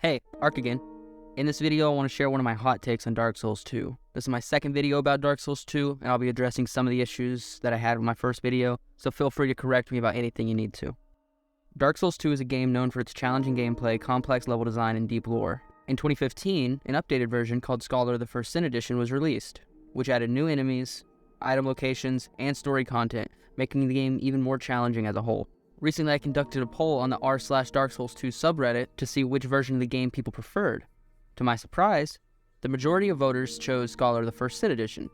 Hey, Ark again. In this video, I want to share one of my hot takes on Dark Souls 2. This is my second video about Dark Souls 2, and I'll be addressing some of the issues that I had with my first video, so feel free to correct me about anything you need to. Dark Souls 2 is a game known for its challenging gameplay, complex level design, and deep lore. In 2015, an updated version called Scholar of the First Sin Edition was released, which added new enemies, item locations, and story content, making the game even more challenging as a whole. Recently, I conducted a poll on the r/Dark Souls 2 subreddit to see which version of the game people preferred. To my surprise, the majority of voters chose Scholar of the First Sin Edition.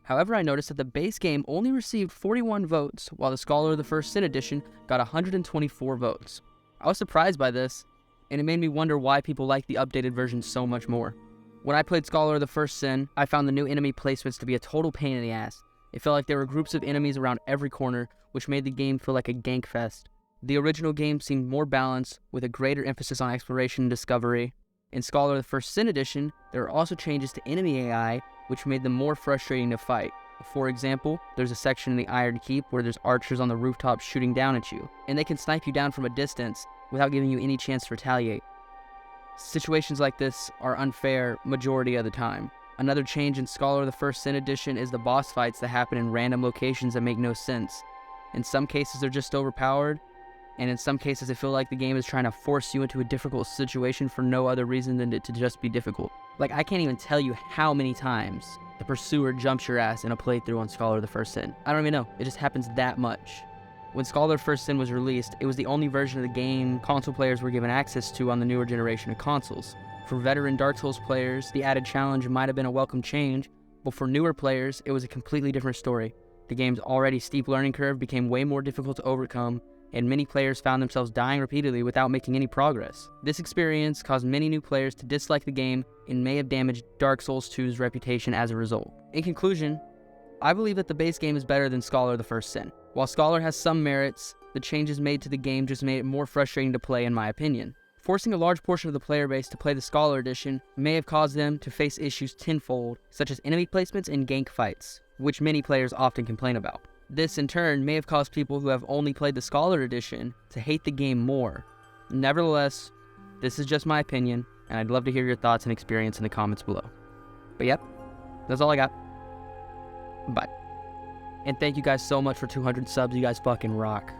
However, I noticed that the base game only received 41 votes, while the Scholar of the First Sin Edition got 124 votes. I was surprised by this, and it made me wonder why people like the updated version so much more. When I played Scholar of the First Sin, I found the new enemy placements to be a total pain in the ass. It felt like there were groups of enemies around every corner, which made the game feel like a gank fest. The original game seemed more balanced, with a greater emphasis on exploration and discovery. In Scholar of the First Sin Edition, there are also changes to enemy AI, which made them more frustrating to fight. For example, there's a section in the Iron Keep where there's archers on the rooftop shooting down at you, and they can snipe you down from a distance without giving you any chance to retaliate. Situations like this are unfair majority of the time. Another change in Scholar of the First Sin Edition is the boss fights that happen in random locations that make no sense. In some cases, they're just overpowered, and in some cases, I feel like the game is trying to force you into a difficult situation for no other reason than it to just be difficult. Like, I can't even tell you how many times the Pursuer jumps your ass in a playthrough on Scholar of the First Sin. I don't even know, it just happens that much. When Scholar of the First Sin was released, it was the only version of the game console players were given access to on the newer generation of consoles. For veteran Dark Souls players, the added challenge might have been a welcome change, but for newer players, it was a completely different story. The game's already steep learning curve became way more difficult to overcome, and many players found themselves dying repeatedly without making any progress. This experience caused many new players to dislike the game and may have damaged Dark Souls 2's reputation as a result. In conclusion, I believe that the base game is better than Scholar of the First Sin. While Scholar has some merits, the changes made to the game just made it more frustrating to play in my opinion. Forcing a large portion of the player base to play the Scholar Edition may have caused them to face issues tenfold, such as enemy placements and gank fights, which many players often complain about. This, in turn, may have caused people who have only played the Scholar Edition to hate the game more. Nevertheless, this is just my opinion, and I'd love to hear your thoughts and experience in the comments below. But yep, that's all I got. Bye. And thank you guys so much for 200 subs, you guys fucking rock.